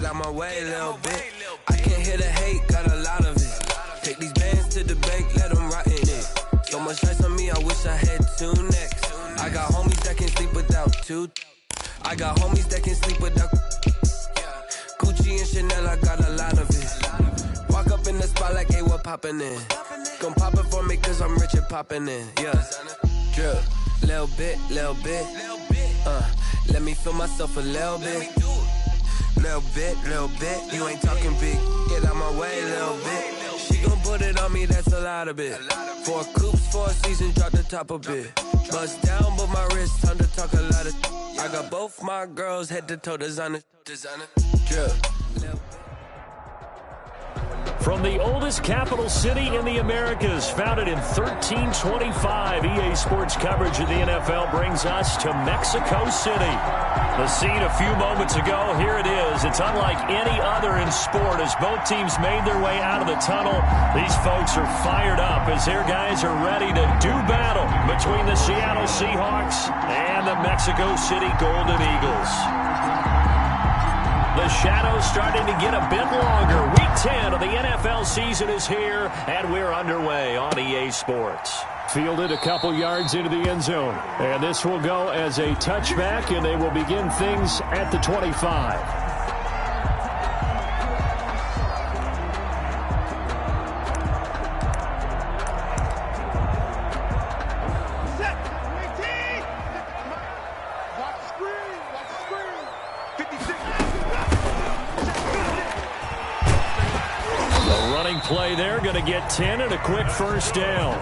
Get out my way a little bit. I can't hear the hate, got a lot of it. Take these bands to the bank, let them rot in it. So much ice on me, I wish I had 2 necks. I got homies that can sleep without 2. I got homies that can sleep without Gucci and Chanel, I got a lot of it. Walk up in the spot like, hey, what poppin' in? Gon' pop it for me cause I'm rich and poppin' in. Yeah, drip, little bit. Let me feel myself a little bit. Little bit. You ain't talking big. Get out my way a little bit. She gon' put it on me, that's a lot of it. 4 coupes, 4 seasons, drop the top a bit. Bust down, but my wrist, time to talk a lot of. I got both my girls head to toe designer. Drip. From the oldest capital city in the Americas, founded in 1325, EA Sports coverage of the NFL brings us to Mexico City. The scene a few moments ago, here it is. It's unlike any other in sport as both teams made their way out of the tunnel. These folks are fired up as their guys are ready to do battle between the Seattle Seahawks and the Mexico City Golden Eagles. The shadow's starting to get a bit longer. Week 10 of the NFL season is here, and we're underway on EA Sports. Fielded a couple yards into the end zone, and this will go as a touchback, and they will begin things at the 25. Play there, going to get 10 and a quick first down.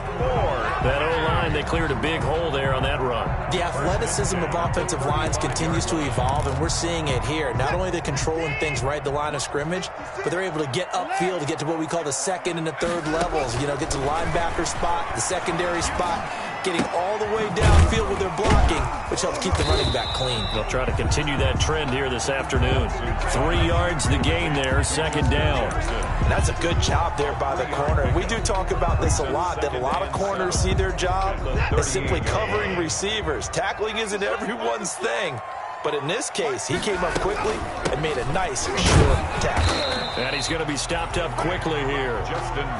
That O-line, they cleared a big hole there on that run. The athleticism of offensive lines continues to evolve, and we're seeing it here. Not only are they controlling things right at the line of scrimmage, but they're able to get upfield to get to what we call the second and the third levels. You know, get to the linebacker spot, the secondary spot, getting all the way downfield with their blocking, which helps keep the running back clean. They'll try to continue that trend here this afternoon. 3 yards the gain there, second down. And that's a good job there by the corner. We do talk about this a lot, that a lot of corners see their job as simply covering receivers. Tackling isn't everyone's thing. But in this case, he came up quickly and made a nice short tackle. And he's going to be stopped up quickly here.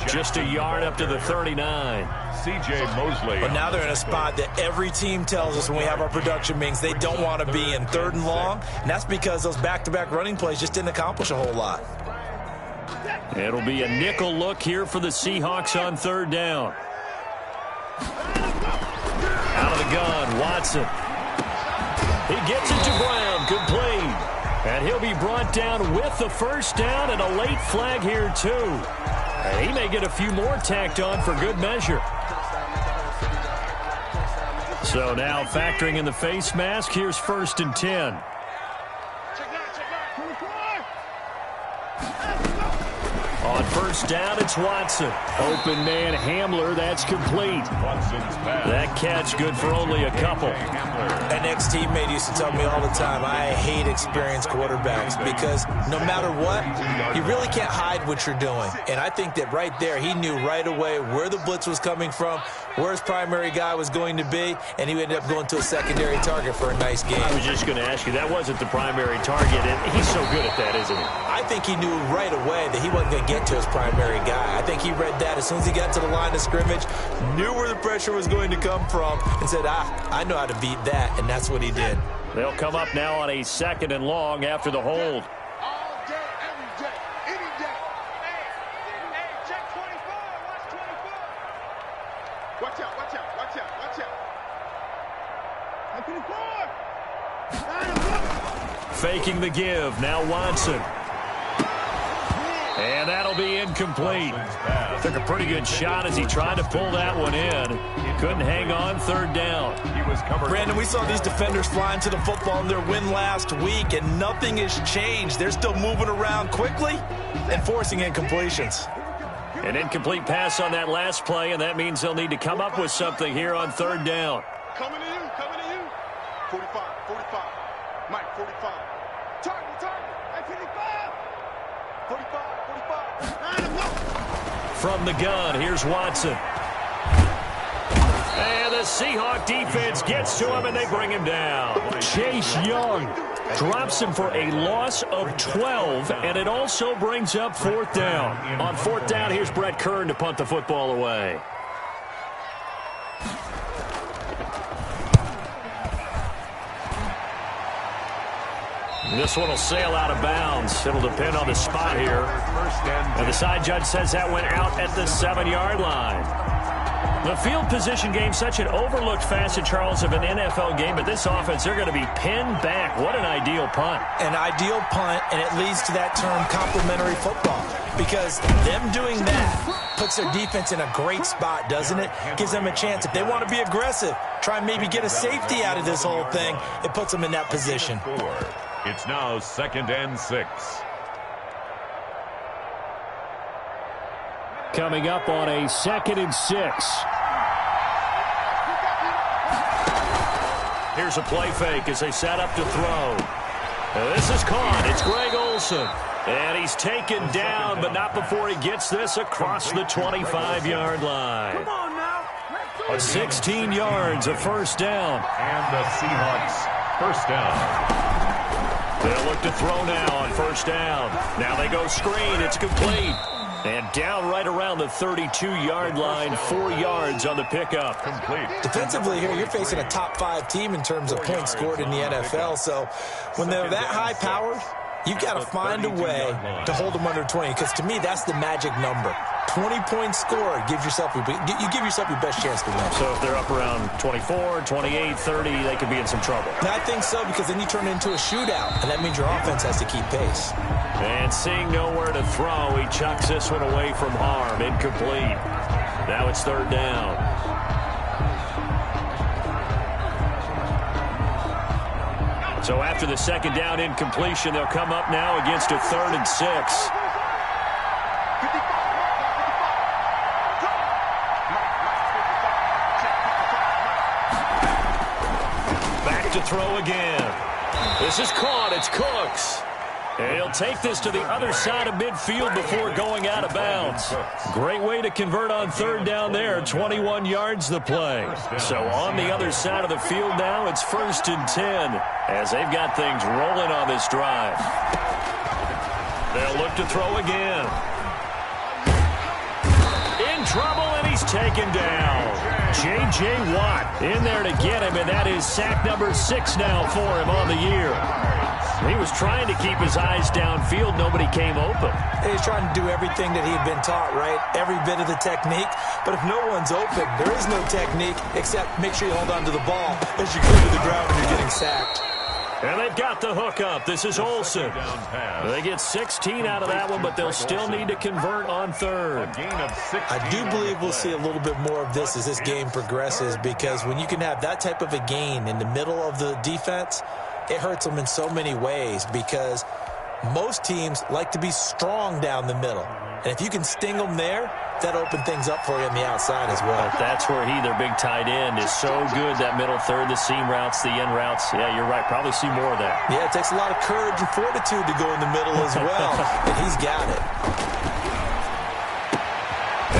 Just a yard up to the 39. C.J. Mosley. But now they're in a spot that every team tells us when we have our production meetings they don't want to be in, 3rd and long. And that's because those back-to-back running plays just didn't accomplish a whole lot. It'll be a nickel look here for the Seahawks on 3rd down. Out of the gun, Watson. He gets it to Brown, complete. And he'll be brought down with the first down and a late flag here too. And he may get a few more tacked on for good measure. So now factoring in the face mask, here's 1st and 10. On 1st down, it's Watson. Open man Hamler, that's complete. That catch good for only a couple. An ex-teammate used to tell me all the time, I hate experienced quarterbacks because no matter what, you really can't hide what you're doing. And I think that right there, he knew right away where the blitz was coming from, where his primary guy was going to be, and he ended up going to a secondary target for a nice game. I was just going to ask you, that wasn't the primary target, and he's so good at that, isn't he? I think he knew right away that he wasn't going to get to his primary guy. I think he read that as soon as he got to the line of scrimmage, knew where the pressure was going to come from, and said, I know how to beat that, and that's what he did. They'll come up now on a 2nd and long after the hold. All day, every day, any day. Hey, check 25, watch 25. Watch out, watch out, watch out, watch out. 24. Faking the give, now Watson. And that'll be incomplete. Took a pretty good shot as he tried to pull that one in. Couldn't hang on, 3rd down. Brandon, we saw these defenders flying to the football in their win last week, and nothing has changed. They're still moving around quickly and forcing incompletions. An incomplete pass on that last play, and that means they'll need to come up with something here on 3rd down. Coming to you, coming to you. 45, 45. Mike, 45. Target, at 55. 45, 45. From the gun, here's Watson. And the Seahawk defense gets to him, and they bring him down. Chase Young Drops him for a loss of 12, and it also brings up 4th down. On 4th down, here's Brett Kern to punt the football away. This one will sail out of bounds. It'll depend on the spot here. And the side judge says that went out at the 7-yard line. The field position game, such an overlooked facet, Charles, of an NFL game. But this offense, they're going to be pinned back. What an ideal punt. An ideal punt, and it leads to that term complementary football. Because them doing that puts their defense in a great spot, doesn't it? Gives them a chance. If they want to be aggressive, try and maybe get a safety out of this whole thing, it puts them in that position. It's now 2nd and 6. Coming up on a 2nd and 6. Here's a play fake as they set up to throw. This is caught. It's Greg Olsen. And he's taken down, but not before he gets this across the 25-yard line. Come on now. A 16 yards, a 1st down. And the Seahawks, 1st down. They'll look to throw now on 1st down. Now they go screen. It's complete. And down right around the 32-yard line, 4 yards on the pickup. Complete. Defensively here, you're facing a top 5 team in terms of points scored in the NFL. So when they're that high-powered, you've got to find a way to hold them under 20. Because to me, that's the magic number. 20 points scored, you give yourself your best chance to win. So if they're up around 24, 28, 30, they could be in some trouble. And I think so, because then you turn it into a shootout, and that means your offense has to keep pace. And seeing nowhere to throw, he chucks this one away from harm. Incomplete. Now it's 3rd down. So after the 2nd down incompletion, they'll come up now against a 3rd and 6. To throw again. This is caught. It's Cooks. And he'll take this to the other side of midfield before going out of bounds. Great way to convert on 3rd down there. 21 yards the play. So on the other side of the field now, it's 1st and 10 as they've got things rolling on this drive. They'll look to throw again. In trouble, and he's taken down. J.J. Watt in there to get him, and that is sack number 6 now for him on the year. He was trying to keep his eyes downfield. Nobody came open. He's trying to do everything that he had been taught, right? Every bit of the technique. But if no one's open, there is no technique except make sure you hold on to the ball as you go to the ground when you're getting sacked. And they've got the hook up. This is Olsen. They get 16 out of that one, but they'll still need to convert on 3rd. I do believe we'll see a little bit more of this as this game progresses, because when you can have that type of a gain in the middle of the defense, it hurts them in so many ways, because most teams like to be strong down the middle. And if you can sting them there, that opens things up for you on the outside as well. But that's where their big tight end, is so good, that middle third, the seam routes, the end routes. Yeah, you're right. Probably see more of that. Yeah, it takes a lot of courage and fortitude to go in the middle as well, and he's got it.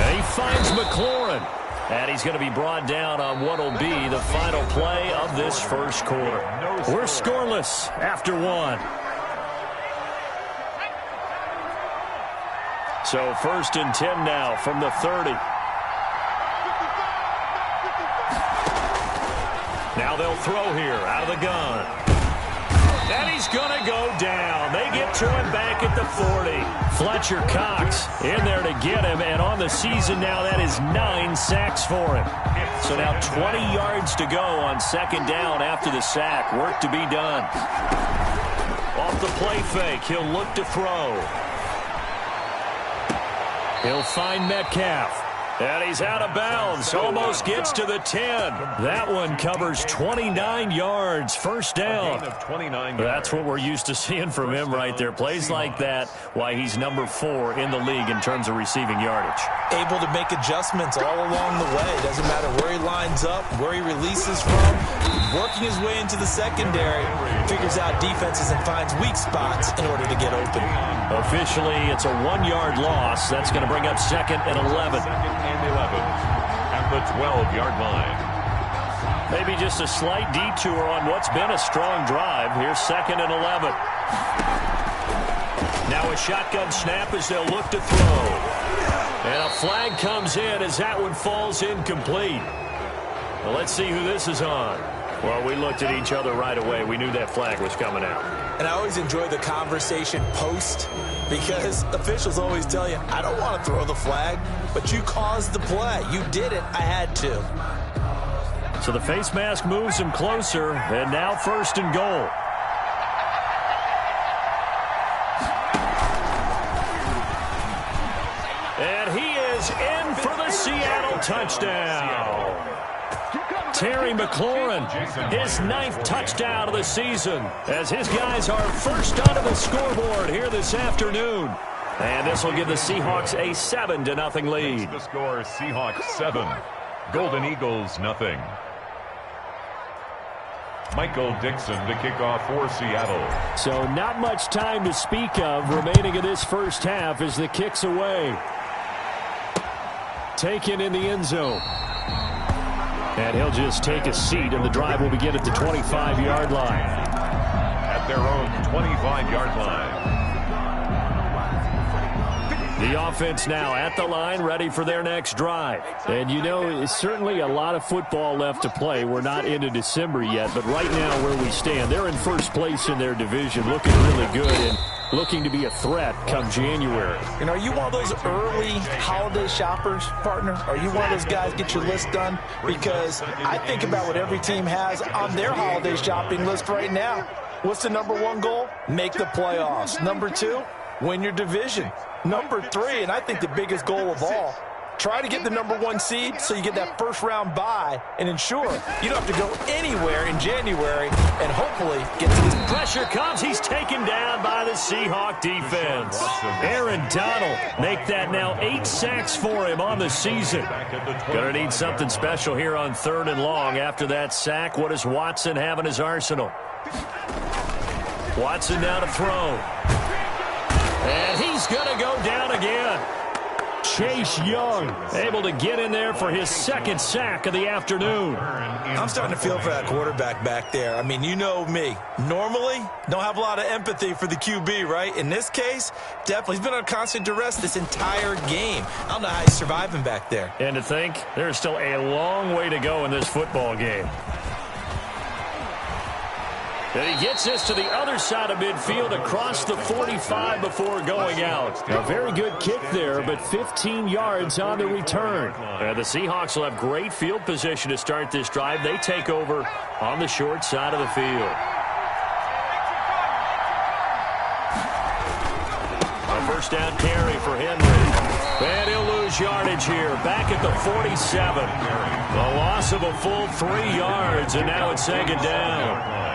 And he finds McLaurin. And he's going to be brought down on what will be the final play of this first quarter. We're scoreless after 1. So 1st and 10 now from the 30. Now they'll throw here out of the gun. And he's going to go down. They get to him back at the 40. Fletcher Cox in there to get him. And on the season now, that is 9 sacks for him. So now 20 yards to go on 2nd down after the sack. Work to be done. Off the play fake, he'll look to throw. He'll find Metcalf. And he's out of bounds. Almost gets to the 10. That one covers 29 yards. 1st down. That's what we're used to seeing from him right there. Plays like that, why he's number 4 in the league in terms of receiving yardage. Able to make adjustments all along the way. Doesn't matter where he lines up, where he releases from. Working his way into the secondary. Figures out defenses and finds weak spots in order to get open. Officially, it's a 1-yard loss. That's going to bring up 2nd and 11. And 11 at the 12-yard line. Maybe just a slight detour on what's been a strong drive. Here's 2nd and 11. Now a shotgun snap as they'll look to throw. And a flag comes in as that one falls incomplete. Well, let's see who this is on. Well, we looked at each other right away. We knew that flag was coming out. And I always enjoy the conversation post because officials always tell you, I don't want to throw the flag, but you caused the play. You did it. I had to. So the face mask moves him closer, and now 1st and goal. And he is in for the Seattle touchdown. Terry McLaurin, his 9th touchdown of the season, as his guys are first onto the scoreboard here this afternoon. And this will give the Seahawks a 7-0 lead. The score, Seahawks 7, Golden Eagles 0. Michael Dixon to kick off for Seattle. So not much time to speak of remaining in this first half as the kick's away. Taken in the end zone. And he'll just take a seat, and the drive will begin at the 25-yard line. At their own 25-yard line. The offense now at the line, ready for their next drive. And you know, it's certainly a lot of football left to play. We're not into December yet, but right now where we stand, they're in first place in their division, looking really good and looking to be a threat come January. And are you one of those early holiday shoppers, partner? Are you one of those guys get your list done? Because I think about what every team has on their holiday shopping list right now. What's the #1 goal? Make the playoffs. #2, win your division. #3, and I think the biggest goal of all, try to get the #1 seed so you get that first-round bye and ensure you don't have to go anywhere in January and hopefully get to this. Pressure comes. He's taken down by the Seahawk defense. Aaron Donald make that now 8 sacks for him on the season. Going to need something special here on 3rd and long. After that sack, what does Watson have in his arsenal? Watson now to throw. And he's going to go down again. Chase Young able to get in there for his 2nd sack of the afternoon. I'm starting to feel for that quarterback back there. I mean, you know me. Normally, don't have a lot of empathy for the QB, right? In this case, definitely. He's been on constant duress this entire game. I don't know how he's surviving back there. And to think, there's still a long way to go in this football game. And he gets this to the other side of midfield across the 45 before going out. A very good kick there, but 15 yards on the return. The Seahawks will have great field position to start this drive. They take over on the short side of the field. A first down carry for Henry. And he'll lose yardage here. Back at the 47. The loss of a full 3 yards, and now it's 2nd down.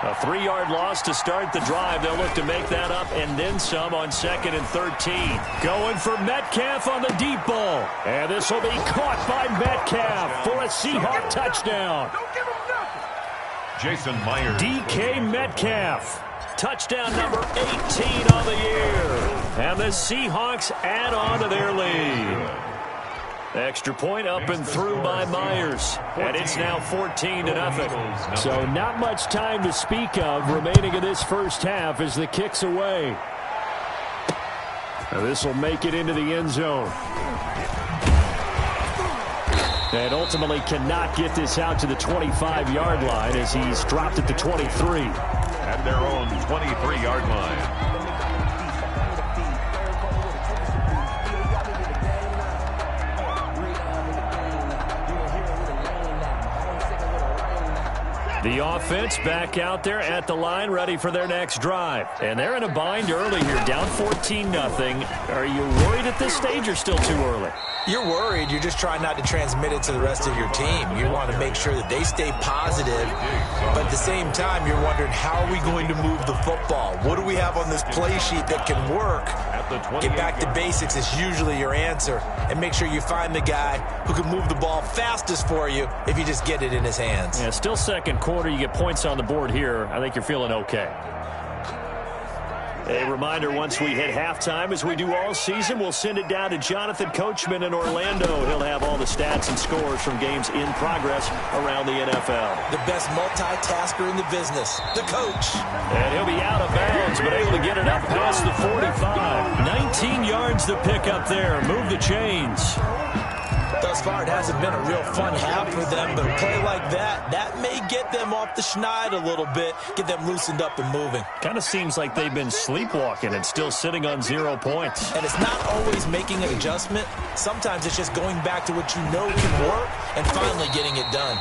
A 3-yard loss to start the drive. They'll look to make that up and then some on 2nd and 13. Going for Metcalf on the deep ball. And this will be caught by Metcalf for a Seahawk touchdown. Jason Myers. DK Metcalf. Touchdown number 18 on the year. And the Seahawks add on to their lead. Extra point up and through by Myers. And it's now 14-0. So not much time to speak of remaining in this first half as the kick's away. Now this will make it into the end zone. And ultimately cannot get this out to the 25-yard line as he's dropped at the 23. At their own 23-yard line. The offense back out there at the line, ready for their next drive. And they're in a bind early here, down 14-0. Are you worried at this stage or still too early? You're worried. You're just trying not to transmit it to the rest of your team. You want to make sure that they stay positive. But at the same time, you're wondering, how are we going to move the football? What do we have on this play sheet that can work? Get back to basics is usually your answer. And make sure you find the guy who can move the ball fastest for you if you just get it in his hands. Yeah, still 2nd quarter. You get points on the board here. I think you're feeling okay. A reminder, once we hit halftime, as we do all season, we'll send it down to Jonathan Coachman in Orlando. He'll have all the stats and scores from games in progress around the NFL. The best multitasker in the business, the coach. And he'll be out of bounds, but able to get it up past the 45. 19 yards to pick up there. Move the chains. Thus far, it hasn't been a real fun half for them, but a play like that may get them off the schneid a little bit, get them loosened up and moving. Kind of seems like they've been sleepwalking and still sitting on 0 points. And it's not always making an adjustment. Sometimes it's just going back to what you know can work and finally getting it done.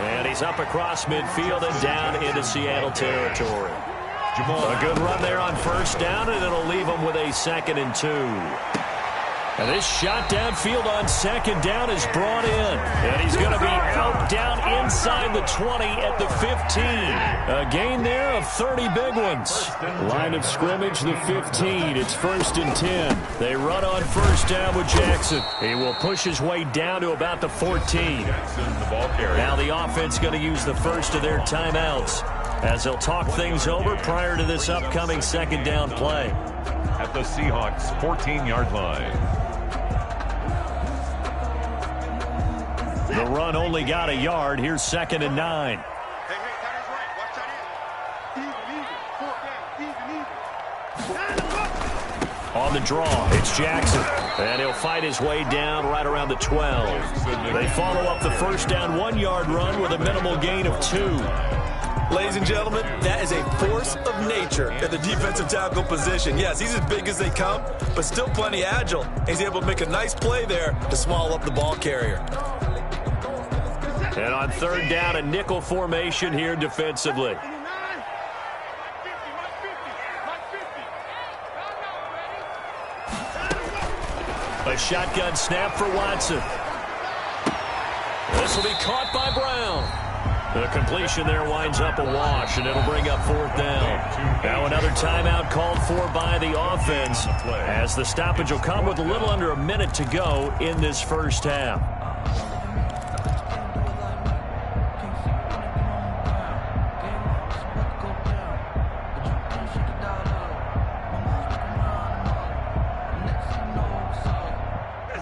And he's up across midfield and down into Seattle territory. A good run there on first down, and it'll leave him with a 2nd and 2. And this shot downfield on 2nd down is brought in. And he's going to be out down inside the 20 at the 15. A gain there of 30 big ones. Line of scrimmage, the 15. It's 1st and 10. They run on first down with Jackson. He will push his way down to about the 14. Now the offense going to use the first of their timeouts as they'll talk things over prior to this upcoming 2nd down play. At the Seahawks' 14-yard line. The run only got a yard. Here's 2nd and 9. Hey, that is right. Watch that in. Even. 4th down. Even. On the draw, it's Jackson. And he'll fight his way down right around the 12. They follow up the first down 1-yard run with a minimal gain of 2. Ladies and gentlemen, that is a force of nature at the defensive tackle position. Yes, he's as big as they come, but still plenty agile. He's able to make a nice play there to swallow up the ball carrier. And on 3rd down, a nickel formation here defensively. A shotgun snap for Watson. This will be caught by Brown. The completion there winds up a wash, and it'll bring up 4th down. Now another timeout called for by the offense, as the stoppage will come with a little under a minute to go in this first half.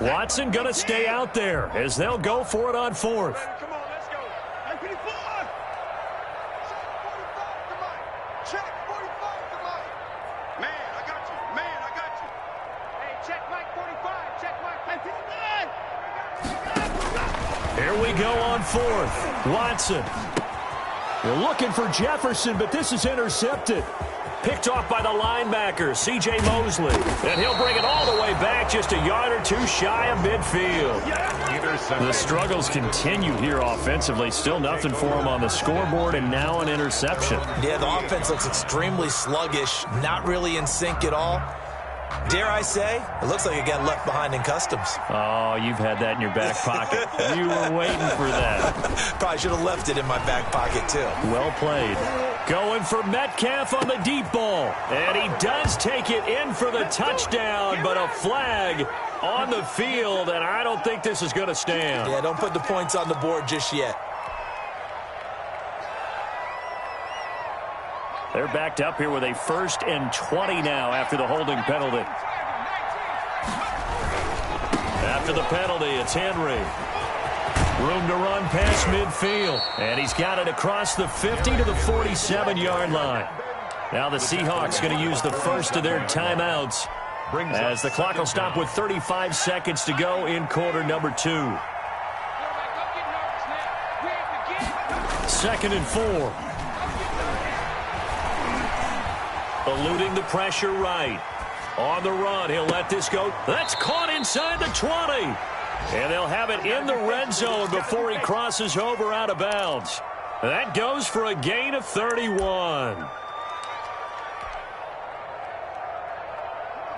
Watson going to stay out there as they'll go for it on 4th. Come on, let's go. Hey, 54. Check 45 to Mike. Man, I got you. Man, I got you. Hey, check Mike 45. Check Mike 59. Here we go on 4th. Watson. They're looking for Jefferson, but this is intercepted. Picked off by the linebacker, C.J. Mosley. And he'll bring it all the way back just a yard or 2 shy of midfield. The struggles continue here offensively. Still nothing for him on the scoreboard, and now an interception. Yeah, the offense looks extremely sluggish, not really in sync at all. Dare I say, it looks like it got left behind in customs. Oh, you've had that in your back pocket. You were waiting for that. Probably should have left it in my back pocket, too. Well played. Going for Metcalf on the deep ball. And he does take it in for the touchdown, but a flag on the field, and I don't think this is going to stand. Yeah, don't put the points on the board just yet. They're backed up here with a 1st and 20 now after the holding penalty. After the penalty, it's Henry. Room to run past midfield. And he's got it across the 50 to the 47-yard line. Now the Seahawks going to use the first of their timeouts as the clock will stop with 35 seconds to go in quarter number 2. 2nd and 4. Eluding the pressure right. On the run, he'll let this go. That's caught inside the 20. And they'll have it in the red zone before he crosses over out of bounds. That goes for a gain of 31.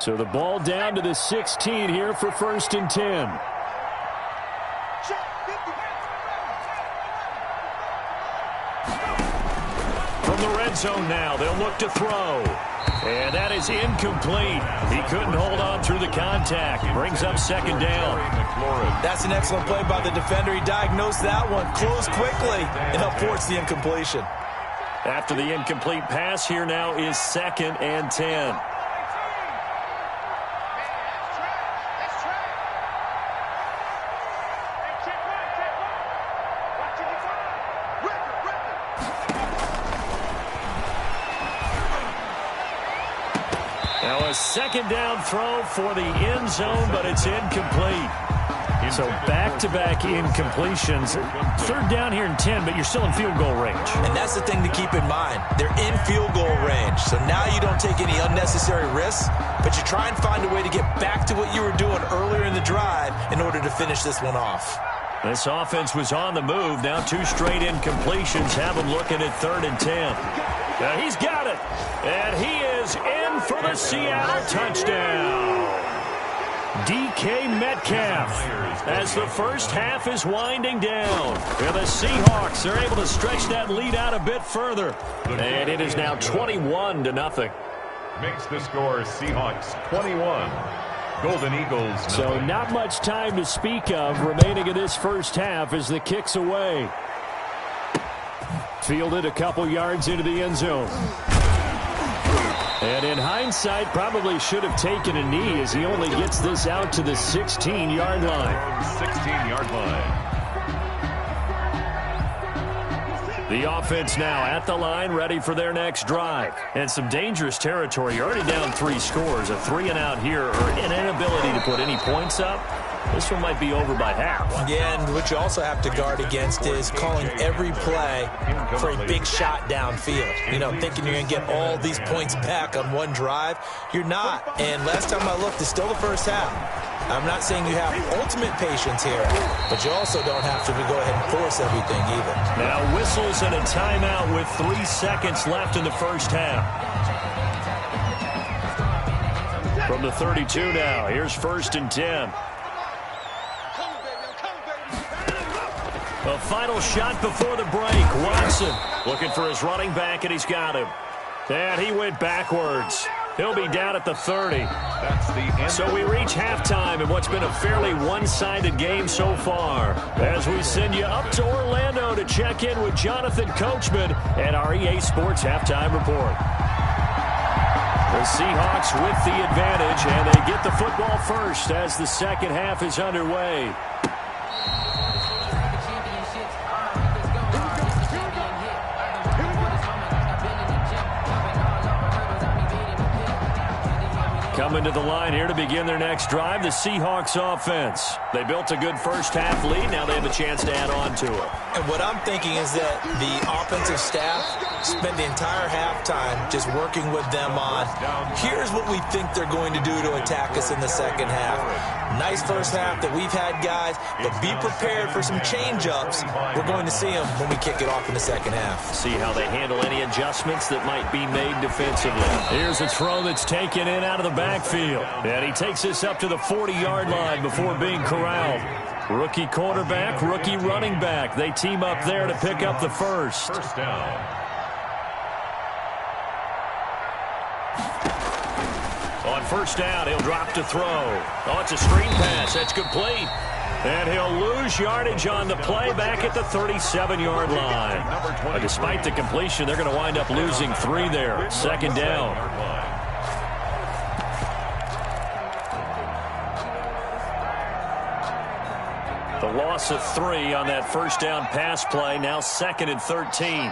So the ball down to the 16 here for 1st and 10. From the red zone now, they'll look to throw. And that is incomplete. He couldn't hold on through the contact. Brings up 2nd down. That's an excellent play by the defender. He diagnosed that one, closed quickly, and helped force the incompletion. After the incomplete pass, here now is 2nd and 10. Now a 2nd down throw for the end zone, but it's incomplete. So back-to-back incompletions. 3rd down here and 10, but you're still in field goal range. And that's the thing to keep in mind. They're in field goal range. So now you don't take any unnecessary risks, but you try and find a way to get back to what you were doing earlier in the drive in order to finish this one off. This offense was on the move. Now 2 straight incompletions have them looking at 3rd and 10. Now he's got it. And he is in for the Seattle touchdown. DK Metcalf as the first half is winding down. And the Seahawks are able to stretch that lead out a bit further. And it is now 21-0. Makes the score Seahawks 21. Golden Eagles. So not much time to speak of remaining in this first half as the kick's away. Fielded a couple yards into the end zone. And in hindsight, probably should have taken a knee as he only gets this out to the 16-yard line. 16-yard line. The offense now at the line, ready for their next drive. And some dangerous territory. You're already down 3 scores. A 3-and-out here or an inability to put any points up. This one might be over by half. Yeah, and what you also have to guard against is calling every play for a big shot downfield. You know, thinking you're going to get all these points back on one drive. You're not. And last time I looked, it's still the first half. I'm not saying you have ultimate patience here, but you also don't have to go ahead and force everything either. Now whistles and a timeout with 3 seconds left in the first half. From the 32 now, here's 1st and 10. A final shot before the break. Watson looking for his running back, and he's got him. And he went backwards. He'll be down at the 30. That's the end. So we reach halftime in what's been a fairly one-sided game so far. As we send you up to Orlando to check in with Jonathan Coachman at our EA Sports Halftime Report. The Seahawks with the advantage, and they get the football first as the second half is underway. Coming to the line here to begin their next drive, the Seahawks offense. They built a good first half lead. Now they have a chance to add on to it. And what I'm thinking is that the offensive staff spent the entire halftime just working with them on, here's what we think they're going to do to attack us in the second half. Nice first half that we've had, guys, but be prepared for some change-ups. We're going to see them when we kick it off in the second half. See how they handle any adjustments that might be made defensively. Here's a throw that's taken in out of the backfield. And he takes this up to the 40-yard line before being corralled. Rookie quarterback, rookie running back. They team up there to pick up the first. First down. On first down, he'll drop to throw. Oh, it's a screen pass. That's complete. And he'll lose yardage on the play back at the 37-yard line. Despite the completion, they're going to wind up losing 3 there. Second down. The loss of 3 on that first down pass play. Now 2nd and 13.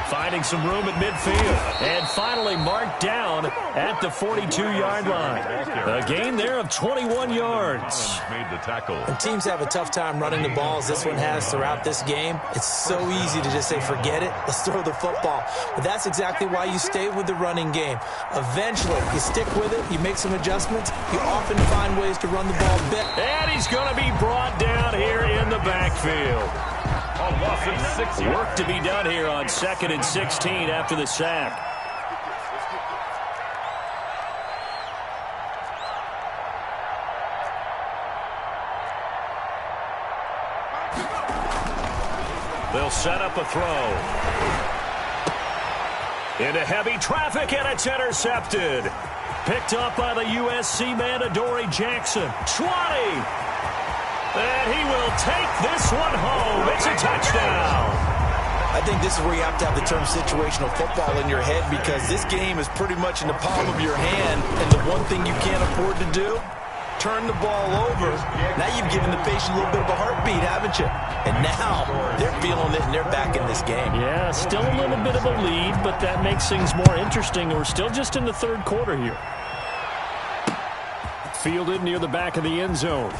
Finding some room at midfield. And finally marked down at the 42-yard line. A gain there of 21 yards. Made the tackle. When teams have a tough time running the ball, as this one has throughout this game, it's so easy to just say, forget it, let's throw the football. But that's exactly why you stay with the running game. Eventually, you stick with it, you make some adjustments, you often find ways to run the ball better. And he's going to be brought down here in the backfield. A loss of 6 yards. Work to be done here on 2nd and 16 after the sack. They'll set up a throw. Into heavy traffic, and it's intercepted. Picked up by the USC man, Adoree Jackson. 20. And he will take this one home. It's a touchdown. I think this is where you have to have the term situational football in your head, because this game is pretty much in the palm of your hand, and the one thing you can't afford to do, turn the ball over. Now you've given the patient a little bit of a heartbeat, haven't you? And now they're feeling it, and they're back in this game. Yeah, still a little bit of a lead, but that makes things more interesting. We're still just in the third quarter here. Fielded near the back of the end zone.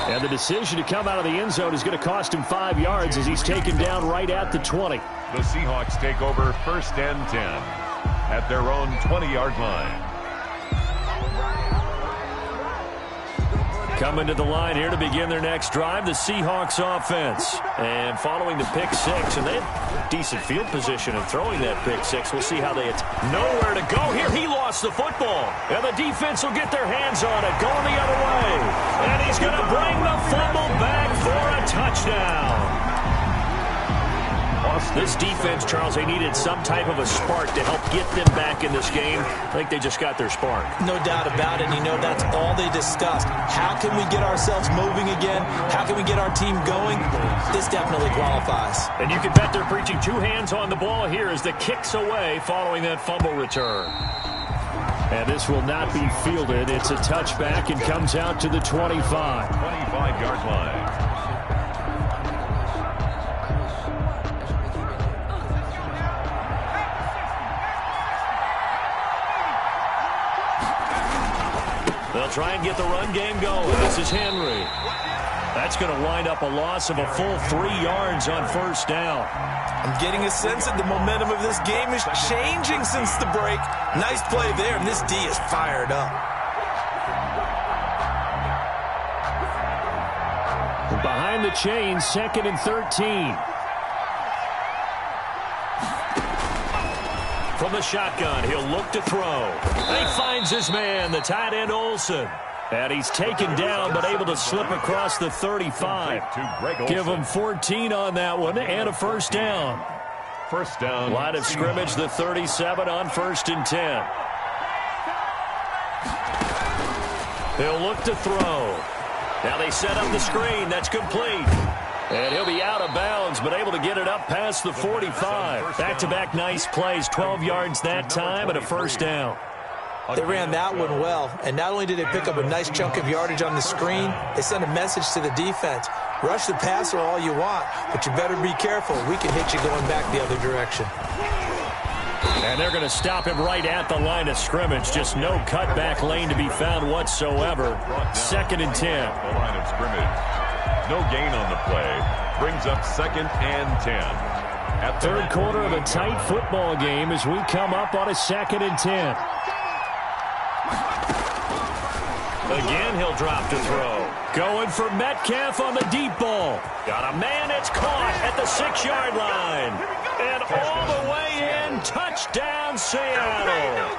And the decision to come out of the end zone is going to cost him 5 yards as he's taken down right at the 20. The Seahawks take over 1st and 10 at their own 20-yard line. Coming to the line here to begin their next drive, the Seahawks offense. And following the pick six, and they had decent field position in throwing that pick six. We'll see how they nowhere to go here. He lost the football. And the defense will get their hands on it, going the other way. And he's going to bring the fumble back for a touchdown. This defense, Charles, they needed some type of a spark to help get them back in this game. I think they just got their spark. No doubt about it. You know, that's all they discussed. How can we get ourselves moving again? How can we get our team going? This definitely qualifies. And you can bet they're preaching 2 hands on the ball here as the kick's away following that fumble return. And this will not be fielded. It's a touchback and comes out to the 25. 25-yard line. They'll try and get the run game going. This is Henry. That's going to wind up a loss of a full 3 yards on 1st down. I'm getting a sense that the momentum of this game is changing since the break. Nice play there, and this D is fired up. Behind the chains, 2nd and 13. From the shotgun, he'll look to throw. And he finds his man, the tight end Olsen. And he's taken down, but able to slip across the 35. Give him 14 on that one, and a 1st down. 1st down. Line of scrimmage, the 37 on 1st and 10. He'll look to throw. Now they set up the screen. That's complete. And he'll be out of bounds, but able to get it up past the 45. Back-to-back nice plays, 12 yards that time, and a 1st down. They ran that one well, and not only did they pick up a nice chunk of yardage on the screen, they sent a message to the defense. Rush the passer all you want, but you better be careful. We can hit you going back the other direction. And they're going to stop him right at the line of scrimmage. Just no cutback lane to be found whatsoever. 2nd and 10. The line of scrimmage. No gain on the play. Brings up 2nd and 10. At third quarter of a tight football game as we come up on a 2nd and 10. Again, he'll drop to throw. Going for Metcalf on the deep ball. Got a man, it's caught at the 6-yard line. And all the way in, touchdown Seattle.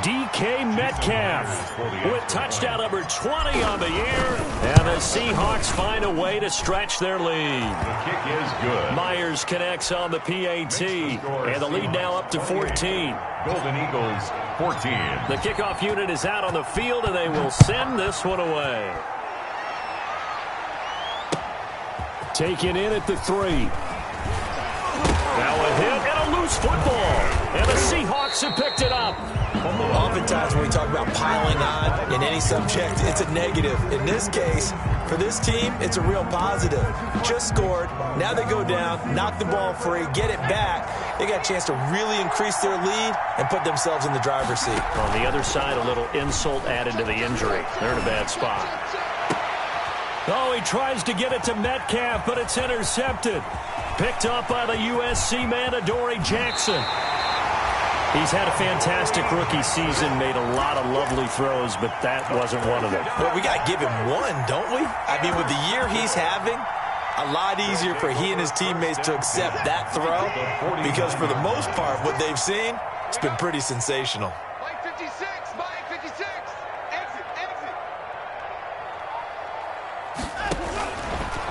DK Metcalf with touchdown number 20 on the year. And the Seahawks find a way to stretch their lead. The kick is good. Myers connects on the PAT. And the lead now up to 14. Golden Eagles, 14. The kickoff unit is out on the field, and they will send this one away. Taken in at the 3. Now a hit and a loose football. And the Seahawks have picked it up. Oftentimes when we talk about piling on in any subject, it's a negative. In this case, for this team, it's a real positive. Just scored. Now they go down, knock the ball free, get it back. They got a chance to really increase their lead and put themselves in the driver's seat. On the other side, a little insult added to the injury. They're in a bad spot. Oh, he tries to get it to Metcalf, but it's intercepted. Picked up by the USC man, Adoree Jackson. He's had a fantastic rookie season, made a lot of lovely throws, but that wasn't one of them. Well, we got to give him one, don't we? I mean, with the year he's having, a lot easier for he and his teammates to accept that throw because for the most part, what they've seen, it's been pretty sensational. Mike 56, Mike 56. Exit, exit.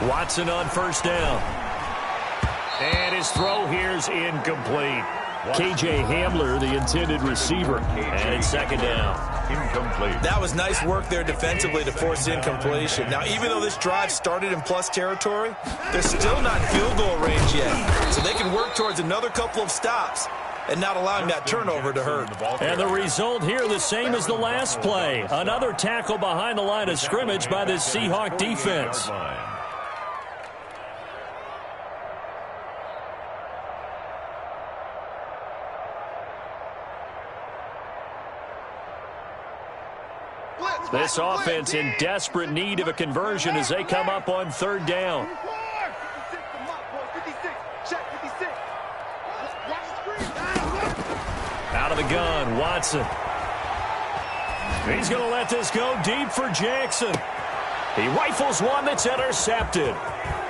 Watson on 1st down. And his throw here is incomplete. K.J. Hamler, the intended receiver. And it's second down. Incomplete. That was nice work there defensively to force incompletion. Now, even though this drive started in plus territory, they're still not in field goal range yet. So they can work towards another couple of stops and not allowing that turnover to hurt. And the result here the same as the last play. Another tackle behind the line of scrimmage by this Seahawk defense. This offense in desperate need of a conversion as they come up on third down. Out of the gun, Watson. He's going to let this go deep for Jackson. He rifles one that's intercepted.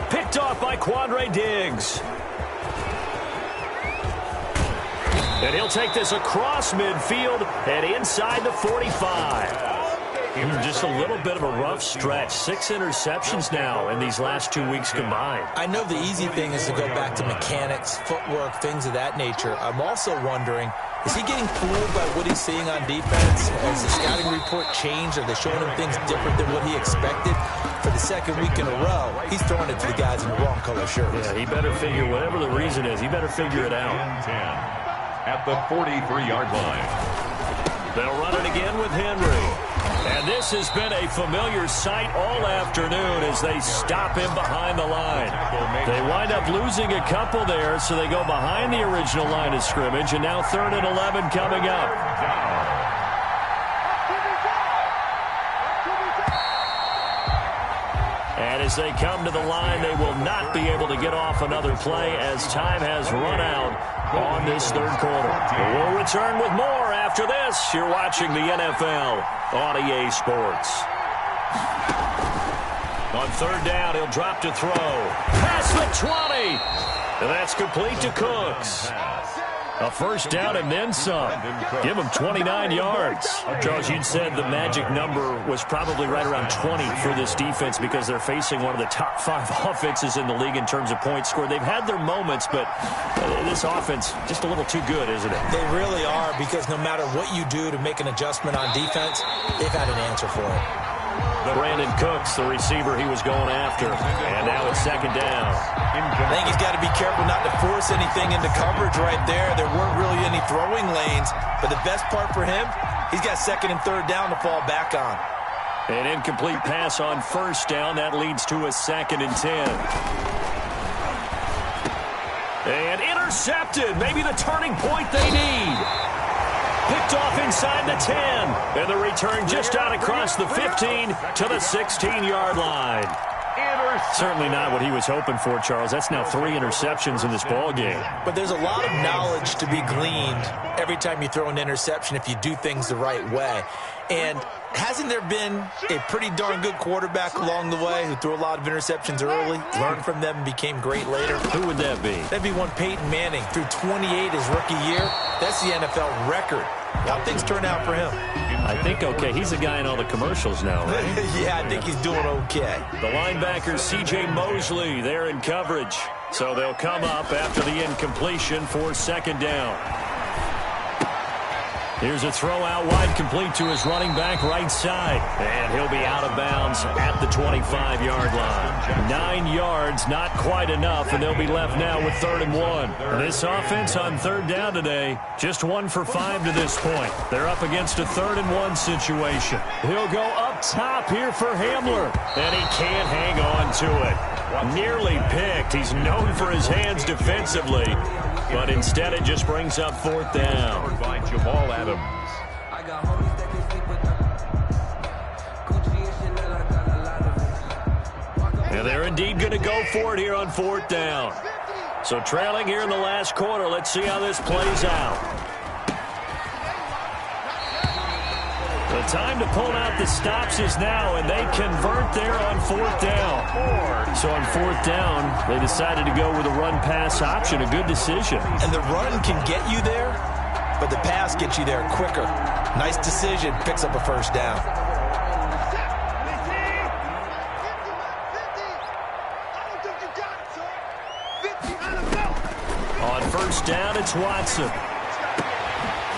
Picked off by Quandre Diggs. And he'll take this across midfield and inside the 45. Just a little bit of a rough stretch. 6 interceptions now in these last 2 weeks combined. I know the easy thing is to go back to mechanics, footwork, things of that nature. I'm also wondering, is he getting fooled by what he's seeing on defense? Has the scouting report changed? Are they showing him things different than what he expected? For the second week in a row, he's throwing it to the guys in the wrong color shirts. Yeah, he better figure, whatever the reason is, he better figure it out. 10 at the 43-yard line. They'll run it again with Henry. And this has been a familiar sight all afternoon as they stop him behind the line. They wind up losing a couple there, so they go behind the original line of scrimmage, and now 3rd and 11 coming up. And as they come to the line, they will not be able to get off another play as time has run out on this third quarter. We'll return with more after this. You're watching the NFL on EA Sports. On third down, he'll drop to throw. Past the 20. And that's complete to Cooks. A first down and then some. Give him 29 yards. Charles, you'd said the magic number was probably right around 20 for this defense because they're facing one of the top 5 offenses in the league in terms of points scored. They've had their moments, but this offense just a little too good, isn't it? They really are, because no matter what you do to make an adjustment on defense, they've had an answer for it. Brandon Cooks, the receiver he was going after. And now it's second down. I think he's got to be careful not to force anything into coverage right there. There weren't really any throwing lanes. But the best part for him, he's got 2nd and 3rd down to fall back on. An incomplete pass on first down. That leads to a 2nd and 10. And intercepted. Maybe the turning point they need. Picked off inside the 10. And the return just out across the 15 to the 16-yard line. Certainly not what he was hoping for, Charles. That's now 3 interceptions in this ball game. But there's a lot of knowledge to be gleaned every time you throw an interception if you do things the right way. And hasn't there been a pretty darn good quarterback along the way who threw a lot of interceptions early, learned from them, and became great later? Who would that be? That'd be one Peyton Manning. Threw 28 his rookie year. That's the NFL record. How things turn out for him? I think okay. He's a guy in all the commercials now, right? Yeah, I think he's doing okay. The linebacker, C.J. Mosley, there in coverage. So they'll come up after the incompletion for 2nd down. Here's a throw out wide, complete to his running back right side. And he'll be out of bounds at the 25-yard line. 9 yards, not quite enough, and they'll be left now with 3rd and 1. This offense on 3rd down today, just 1 for 5 to this point. They're up against a 3rd and 1 situation. He'll go up top here for Hamler, and he can't hang on to it. Nearly picked. He's known for his hands defensively, but instead it just brings up 4th down. By Jamal Adams. I got homies that can sleep with Gucci and Chanel, I got a lot of it. And they're indeed going to go for it here on 4th down. So trailing here in the last quarter. Let's see how this plays out. The time to pull out the stops is now, and they convert there on 4th down. So on 4th down, they decided to go with a run-pass option. A good decision. And the run can get you there, but the pass gets you there quicker. Nice decision. Picks up a first down. On first down, it's Watson.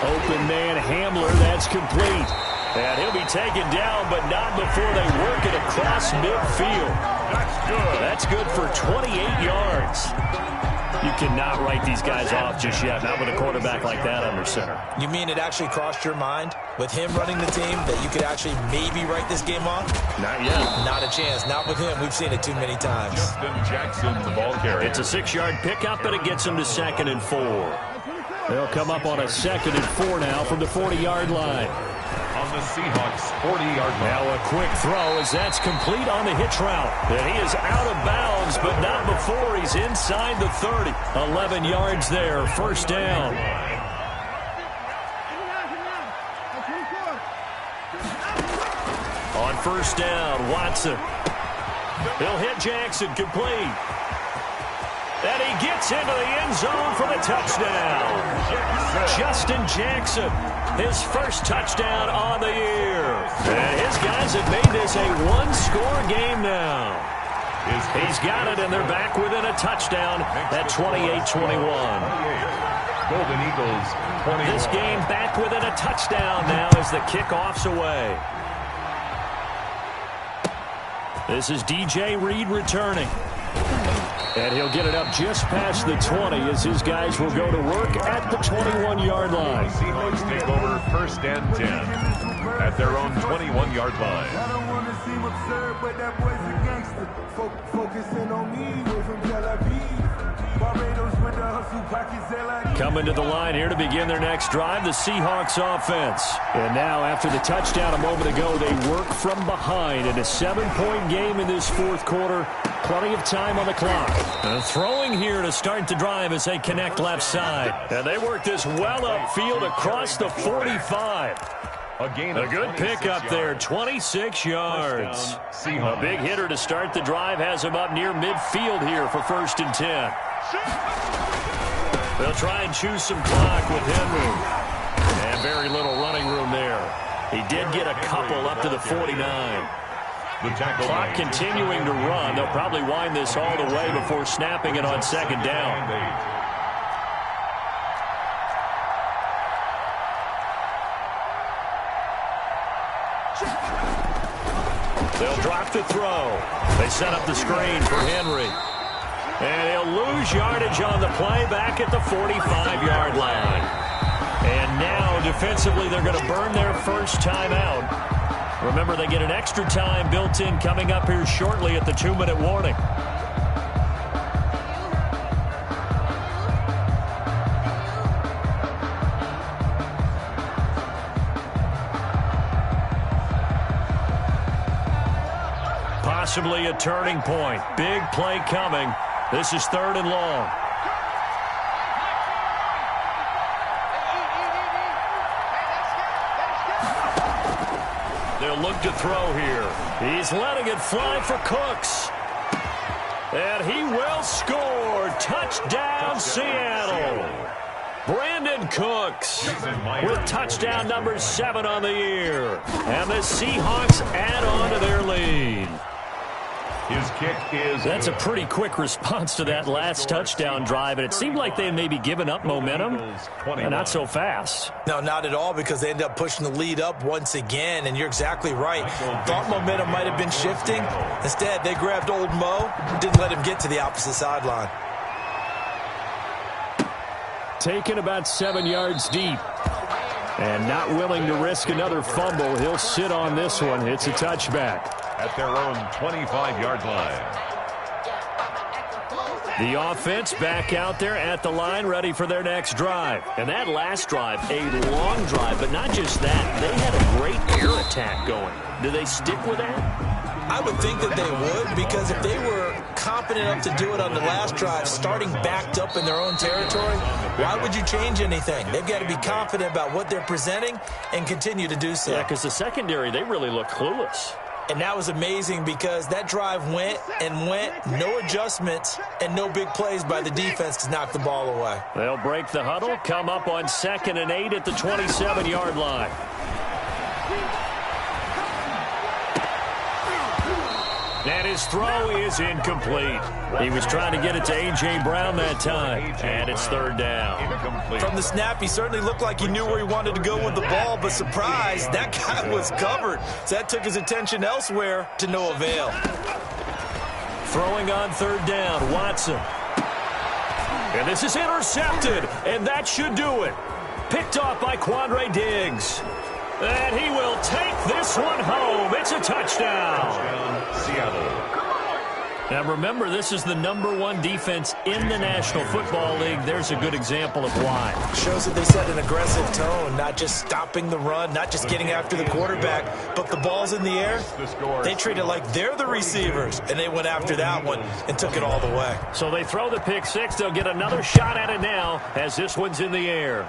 Open man Hamler, that's complete. And he'll be taken down, but not before they work it across midfield. That's good. That's good for 28 yards. You cannot write these guys off just yet, not with a quarterback like that under center. You mean it actually crossed your mind with him running the team that you could actually maybe write this game off? Not yet. Not a chance. Not with him. We've seen it too many times. Justin Jackson, the ball carrier. It's a 6-yard pickup, and it gets him to 2nd and 4. They'll come up on a 2nd and 4 now from the 40-yard line. On the Seahawks 40-yard line. Now a quick throw as that's complete on the hitch route. And he is out of bounds, but not before he's inside the 30. 11 yards there, first down. On first down, Watson. He'll hit Jackson, complete. And he gets into the end zone for the touchdown. Justin Jackson, his first touchdown on the year. And his guys have made this a one-score game now. He's got it, and they're back within a touchdown at 28-21. Golden Eagles 21. This game back within a touchdown now as the kickoff's away. This is DJ Reed returning. And he'll get it up just past the 20 as his guys will go to work at the 21-yard line. Seahawks take over first and 10 at their own 21-yard line. I don't want to seem absurd, but that boy's a gangster. Focusing on me, way from Tel Aviv. Barbados with the hustle, pockets LID. Coming to the line here to begin their next drive, the Seahawks offense. And now, after the touchdown a moment ago, they work from behind in a 7-point game in this fourth quarter. Plenty of time on the clock. Throwing here to start the drive as they connect left side. And they work this well upfield across the 45. A good pickup there, 26 yards. A big hitter to start the drive has him up near midfield here for first and 10. They'll try and choose some clock with Henry. And very little running room there. He did get a couple up to the 49. Clock continuing to run. They'll probably wind this all the way before snapping it on second down. They'll drop the throw. They set up the screen for Henry. And he'll lose yardage on the play back at the 45-yard line. And now, defensively, they're going to burn their first timeout. Remember, they get an extra time built in coming up here shortly at the 2-minute warning. Possibly a turning point. Big play coming. This is 3rd and long. They'll look to throw here. He's letting it fly for Cooks. And he will score. Touchdown, Seattle. Brandon Cooks with touchdown number 7 on the year. And the Seahawks add on to their lead. His kick is That's a pretty quick response to that last touchdown drive, and it seemed like they had maybe given up momentum, and not so fast. No, not at all, because they ended up pushing the lead up once again, and you're exactly right. Thought momentum might have been shifting. Instead, they grabbed old Mo, didn't let him get to the opposite sideline. Taken about 7 yards deep. And not willing to risk another fumble. He'll sit on this one. It's a touchback. At their own 25-yard line. The offense back out there at the line, ready for their next drive. And that last drive, a long drive, but not just that. They had a great air attack going. Do they stick with that? I would think that they would, because if they were competent enough to do it on the last drive, starting backed up in their own territory, why would you change anything? They've got to be confident about what they're presenting and continue to do so. Yeah, because the secondary, they really look clueless. And that was amazing, because that drive went and went, no adjustments, and no big plays by the defense to knock the ball away. They'll break the huddle, come up on 2nd and 8 at the 27-yard line. And his throw is incomplete. He was trying to get it to A.J. Brown that time, and it's third down. From the snap, he certainly looked like he knew where he wanted to go with the ball, but surprise, that guy was covered. So that took his attention elsewhere to no avail. Throwing on third down, Watson. And this is intercepted, and that should do it. Picked off by Quandre Diggs. And he will take this one home. It's a touchdown. Seattle. Now remember, this is the #1 defense in the National Football League. There's a good example of why. Shows that they set an aggressive tone, not just stopping the run, not just getting after the quarterback, but the ball's in the air. They treat it like they're the receivers, and they went after that one and took it all the way. So they throw the pick six. They'll get another shot at it now as this one's in the air.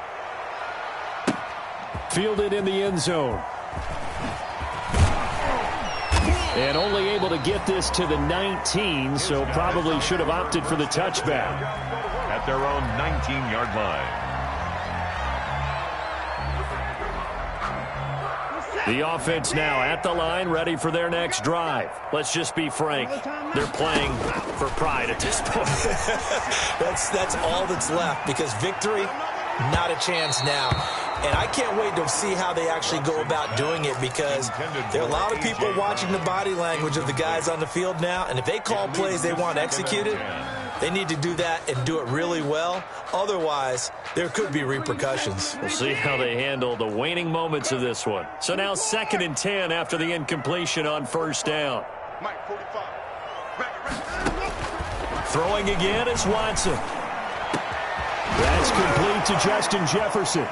Fielded in the end zone. And only able to get this to the 19, so probably should have opted for the touchback. At their own 19-yard line. The offense now at the line, ready for their next drive. Let's just be frank. They're playing for pride at this point. That's all that's left, because victory, not a chance now. And I can't wait to see how they actually go about doing it, because there are a lot of people watching the body language of the guys on the field now, and if they call plays they want executed, they need to do that and do it really well. Otherwise, there could be repercussions. We'll see how they handle the waning moments of this one. So now 2nd and 10 after the incompletion on first down. Throwing again is Watson. That's complete to Justin Jefferson.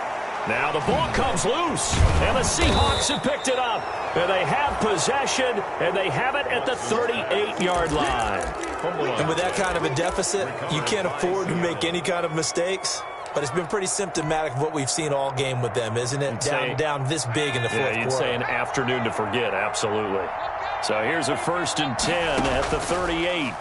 Now the ball comes loose, and the Seahawks have picked it up. And they have possession, and they have it at the 38-yard line. And with that kind of a deficit, you can't afford to make any kind of mistakes. But it's been pretty symptomatic of what we've seen all game with them, isn't it? Down this big in the fourth quarter. Yeah, you'd say an afternoon to forget, absolutely. So here's a 1st and 10 at the 38.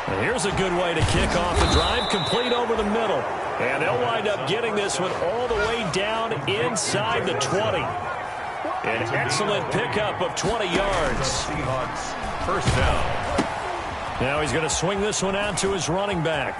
And here's a good way to kick off a drive, complete over the middle. And they'll wind up getting this one all the way down inside the 20. An excellent pickup of 20 yards. Seahawks, first down. Now he's going to swing this one out to his running back.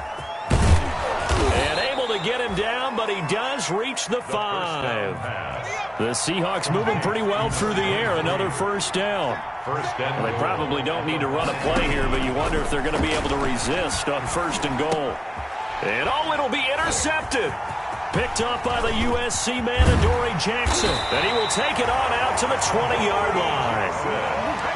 And able to get him down, but he does reach the 5. The Seahawks moving pretty well through the air. Another first down. Well, they probably don't need to run a play here, but you wonder if they're going to be able to resist on 1st and goal. And it'll be intercepted. Picked up by the USC man, Adoree Jackson. And he will take it on out to the 20-yard line.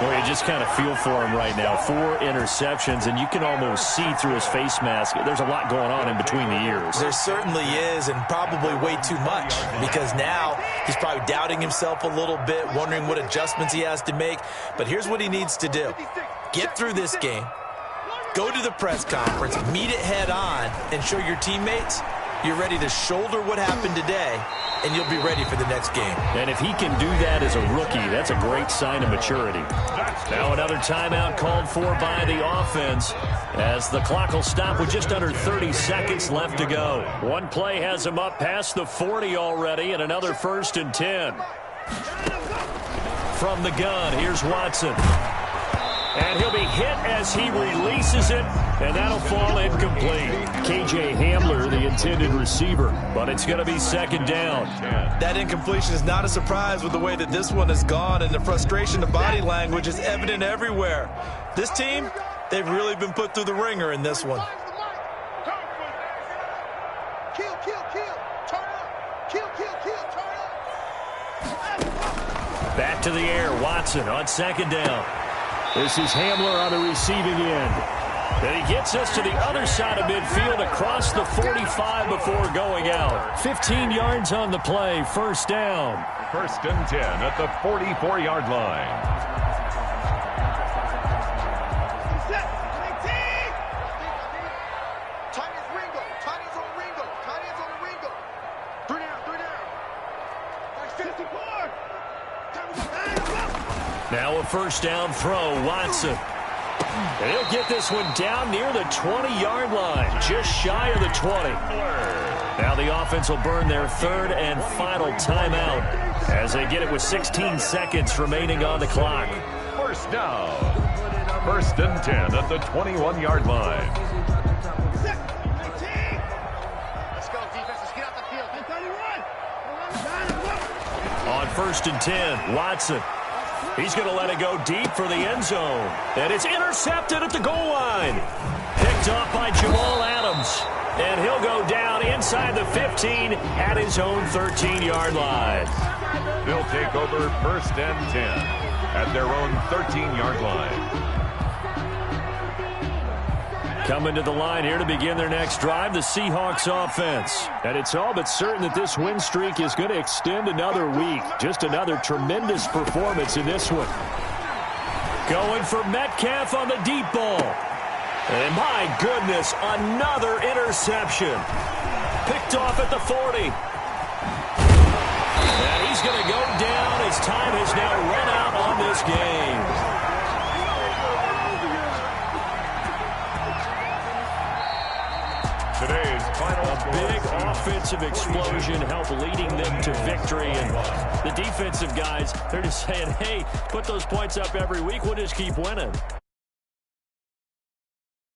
Boy, you just kind of feel for him right now. 4 interceptions, and you can almost see through his face mask. There's a lot going on in between the ears. There certainly is, and probably way too much, because now he's probably doubting himself a little bit, wondering what adjustments he has to make. But here's what he needs to do. Get through this game, go to the press conference, meet it head on, and show your teammates you're ready to shoulder what happened today, and you'll be ready for the next game. And if he can do that as a rookie, that's a great sign of maturity. Now another timeout called for by the offense, as the clock will stop with just under 30 seconds left to go. One play has him up past the 40 already, and another 1st and 10. From the gun, here's Watson. And he'll be hit as he releases it, and that'll fall incomplete. K.J. Hamler, the intended receiver, but it's going to be 2nd down. That incompletion is not a surprise with the way that this one has gone, and the frustration of body language is evident everywhere. This team, they've really been put through the ringer in this one. Back to the air, Watson on 2nd down. This is Hamler on the receiving end. And he gets us to the other side of midfield across the 45 before going out. 15 yards on the play, 1st down. 1st and 10 at the 44-yard line. Now a 1st down throw, Watson. And he'll get this one down near the 20-yard line, just shy of the 20. Now the offense will burn their third and final timeout as they get it with 16 seconds remaining on the clock. First down. First and 10 at the 21-yard line. Let's go, defense. Let's get out the field. On first and 10, Watson. He's going to let it go deep for the end zone. And it's intercepted at the goal line. Picked off by Jamal Adams. And he'll go down inside the 15 at his own 13-yard line. They'll take over first and 10 at their own 13-yard line. Coming to the line here to begin their next drive, the Seahawks offense. And it's all but certain that this win streak is going to extend another week. Just another tremendous performance in this one. Going for Metcalf on the deep ball. And my goodness, another interception. Picked off at the 40. And he's going to go down. His time has now run out on this game. Today's final A big offensive explosion helped leading them to victory. And the defensive guys, they're just saying, hey, put those points up every week. We'll just keep winning.